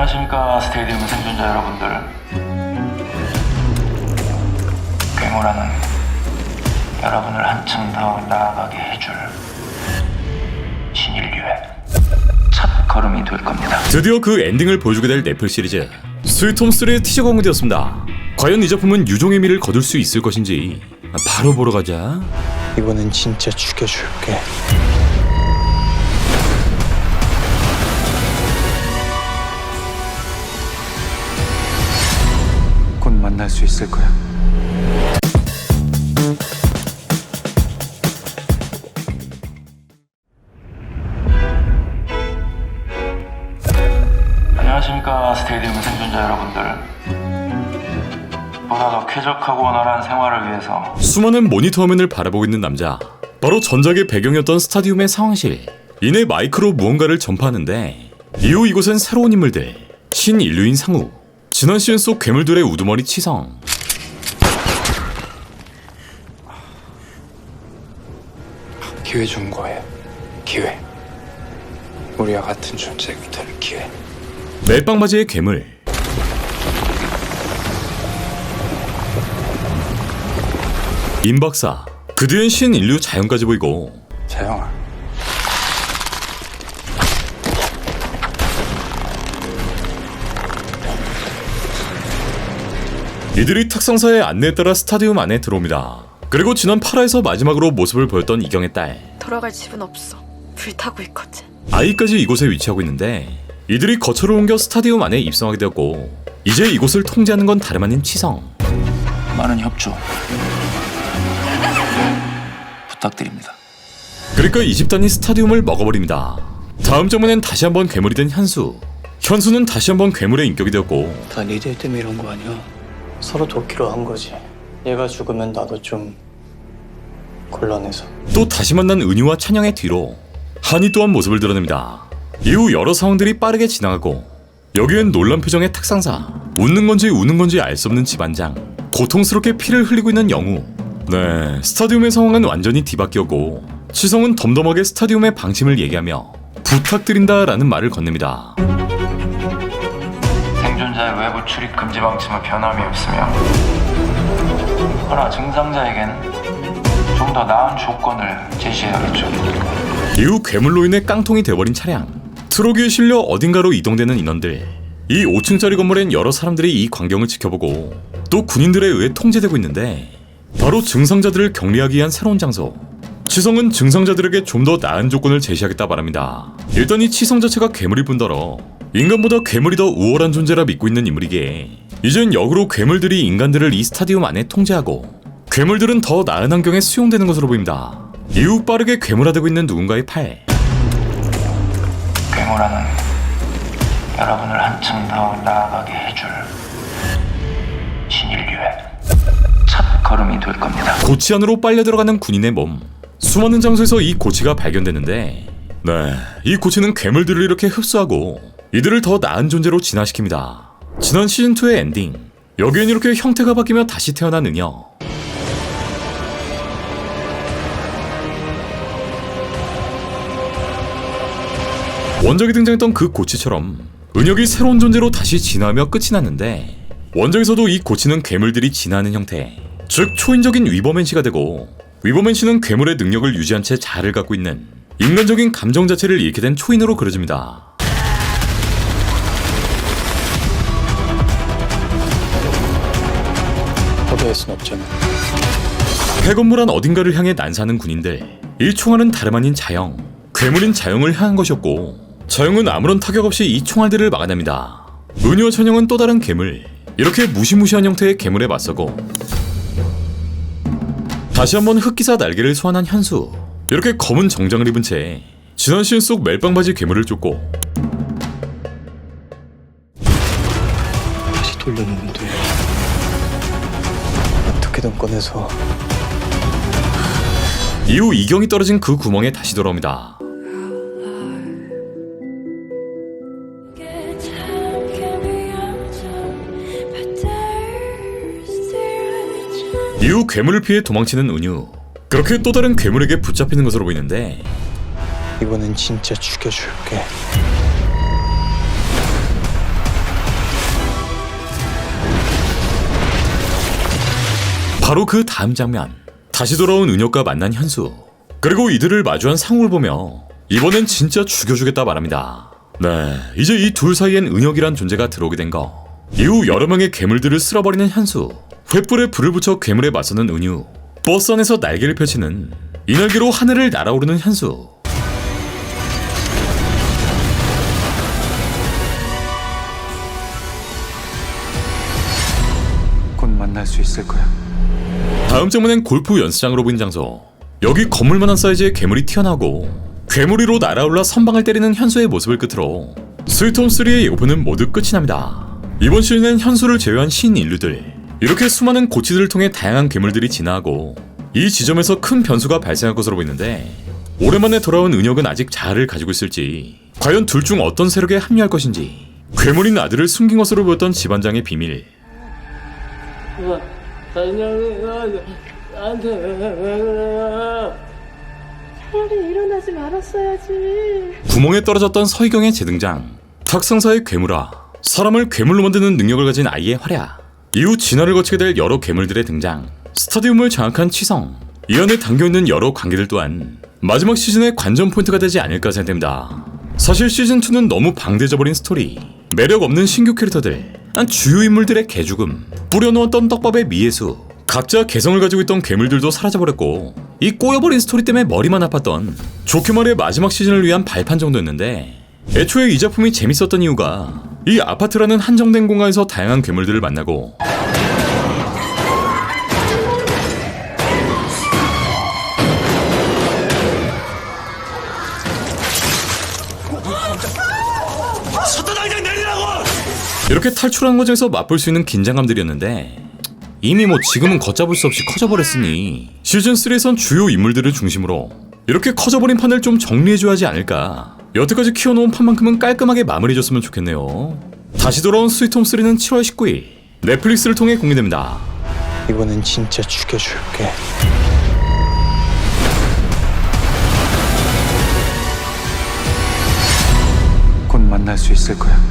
안녕하십니까 스테디움 생존자 여러분들. 괴물하는 여러분을 한층 더 나아가게 해줄 신인류의 첫 걸음이 될 겁니다. 드디어 그 엔딩을 보여주게 될 넷플 시리즈 스위트홈3의 티저가 공개되었습니다. 과연 이 작품은 유종의 미를 거둘 수 있을 것인지 바로 보러 가자. 이번엔 진짜 죽여줄게. 곧 만날 수 있을 거야. 안녕하십니까 스테디움 생존자 여러분들. 보다 더 쾌적하고 원활한 생활을 위해서 수많은 모니터 화면을 바라보고 있는 남자, 바로 전작의 배경이었던 스타디움의 상황실. 이내 마이크로 무언가를 전파하는데 이후 이곳엔 새로운 인물들, 신인류인 상우, 지난 시즌 속 괴물들의 우두머리 치성, 기회 준 거예요. 기회. 우리와 같은 존재가 될 기회. 멜빵바지의 괴물, 임박사, 그 뒤엔 신인류 자연까지 보이고 자영아. 이들이 특성사의 안내에 따라 스타디움 안에 들어옵니다. 그리고 지난 8화에서 마지막으로 모습을 보였던 이경의 딸, 돌아갈 집은 없어. 불타고 있거든. 아이까지 이곳에 위치하고 있는데 이들이 거처를 옮겨 스타디움 안에 입성하게 되었고 이제 이곳을 통제하는 건 다름 아닌 치성. 많은 협조 부탁드립니다. 그러니까 이 집단이 스타디움을 먹어버립니다. 다음 장면엔 다시 한번 괴물이 된 현수는 다시 한번 괴물의 인격이 되었고 다 니들 때문에 이런 거 아니야? 서로 돕기로 한 거지. 얘가 죽으면 나도 좀 곤란해서. 또 다시 만난 은유와 찬영의 뒤로 한이 또한 모습을 드러냅니다. 이후 여러 상황들이 빠르게 지나가고 여기엔 놀란 표정의 특상사, 웃는 건지 우는 건지 알 수 없는 집안장, 고통스럽게 피를 흘리고 있는 영우. 네, 스타디움의 상황은 완전히 뒤바뀌었고 치성은 덤덤하게 스타디움의 방침을 얘기하며 부탁드린다라는 말을 건넵니다. 생존자의 외부 출입 금지 방침은 변함이 없으며 그러나 증상자에겐 좀 더 나은 조건을 제시해야겠죠. 이후 괴물로 인해 깡통이 돼버린 차량, 트럭 위에 실려 어딘가로 이동되는 인원들. 이 5층짜리 건물엔 여러 사람들이 이 광경을 지켜보고 또 군인들에 의해 통제되고 있는데 바로 증상자들을 격리하기 위한 새로운 장소. 치성은 증상자들에게 좀 더 나은 조건을 제시하겠다 말합니다. 일단 이 치성 자체가 괴물일 뿐더러 인간보다 괴물이 더 우월한 존재라 믿고 있는 인물이기에 이젠 역으로 괴물들이 인간들을 이 스타디움 안에 통제하고 괴물들은 더 나은 환경에 수용되는 것으로 보입니다. 이후 빠르게 괴물화되고 있는 누군가의 팔. 괴물하는 여러분을 한층 더 나아가게 해줄 신인류의 첫 걸음이 될 겁니다. 고치 안으로 빨려 들어가는 군인의 몸. 수많은 장소에서 이 고치가 발견되는데 네, 이 고치는 괴물들을 이렇게 흡수하고 이들을 더 나은 존재로 진화시킵니다. 지난 시즌2의 엔딩, 여기엔 이렇게 형태가 바뀌며 다시 태어난 은혁. 원작에 등장했던 그 고치처럼 은혁이 새로운 존재로 다시 진화하며 끝이 났는데 원작에서도 이 고치는 괴물들이 진화하는 형태, 즉 초인적인 위버맨시가 되고 위버맨시는 괴물의 능력을 유지한 채 자아를 갖고 있는 인간적인 감정 자체를 잃게 된 초인으로 그려집니다. 포기할 순 없잖아. 폐건물 안 어딘가를 향해 난사하는 군인들. 이 총알은 다름 아닌 자영, 괴물인 자영을 향한 것이었고 자영은 아무런 타격 없이 이 총알들을 막아냅니다. 은유와 천영은 또 다른 괴물, 이렇게 무시무시한 형태의 괴물에 맞서고 다시 한번 흑기사 날개를 소환한 현수, 이렇게 검은 정장을 입은 채 지난 시즌 속 멜빵바지 괴물을 쫓고 다시 돌려놓으면 돼. 어떻게든 꺼내서. 이후 이경이 떨어진 그 구멍에 다시 돌아옵니다. 이후 괴물을 피해 도망치는 은유. 그렇게 또 다른 괴물에게 붙잡히는 것으로 보이는데 이번엔 진짜 죽여줄게. 바로 그 다음 장면, 다시 돌아온 은혁과 만난 현수, 그리고 이들을 마주한 상우를 보며 이번엔 진짜 죽여주겠다 말합니다. 네, 이제 이 둘 사이엔 은혁이란 존재가 들어오게 된 거. 이후 여러 명의 괴물들을 쓸어버리는 현수, 횃불에 불을 붙여 괴물에 맞서는 은유, 버스 안에서 날개를 펼치는 이 날개로 하늘을 날아오르는 현수. 곧 만날 수 있을 거야. 다음 장면엔 골프 연습장으로 보인 장소. 여기 건물만한 사이즈의 괴물이 튀어나오고 괴물 위로 날아올라 선방을 때리는 현수의 모습을 끝으로 스위트홈3의 예고편은 모두 끝이 납니다. 이번 시즌엔 현수를 제외한 신인류들, 이렇게 수많은 고치들을 통해 다양한 괴물들이 진화하고 이 지점에서 큰 변수가 발생할 것으로 보이는데, 오랜만에 돌아온 은혁은 아직 자아를 가지고 있을지, 과연 둘 중 어떤 세력에 합류할 것인지, 괴물인 아들을 숨긴 것으로 보였던 집안장의 비밀. 차라리 일어나지 말았어야지. 구멍에 떨어졌던 서희경의 재등장, 탁상사의 괴물화, 사람을 괴물로 만드는 능력을 가진 아이의 활약, 이후 진화를 거치게 될 여러 괴물들의 등장, 스타디움을 장악한 치성, 이 안에 담겨있는 여러 관계들 또한 마지막 시즌의 관전 포인트가 되지 않을까 생각됩니다. 사실 시즌2는 너무 방대져버린 스토리, 매력 없는 신규 캐릭터들, 주요 인물들의 개죽음, 뿌려놓았던 떡밥의 미예수, 각자 개성을 가지고 있던 괴물들도 사라져버렸고, 이 꼬여버린 스토리 때문에 머리만 아팠던 좋게 말해 마지막 시즌을 위한 발판 정도였는데, 애초에 이 작품이 재밌었던 이유가 이 아파트라는 한정된 공간에서 다양한 괴물들을 만나고 이렇게 탈출하는 과정에서 맛볼 수 있는 긴장감들이었는데, 이미 지금은 걷잡을 수 없이 커져버렸으니 시즌3에선 주요 인물들을 중심으로 이렇게 커져버린 판을 좀 정리해줘야 하지 않을까. 여태까지 키워놓은 판만큼은 깔끔하게 마무리해줬으면 좋겠네요. 다시 돌아온 스위트홈3는 7월 19일 넷플릭스를 통해 공개됩니다. 이번엔 진짜 죽여줄게. 곧 만날 수 있을 거야.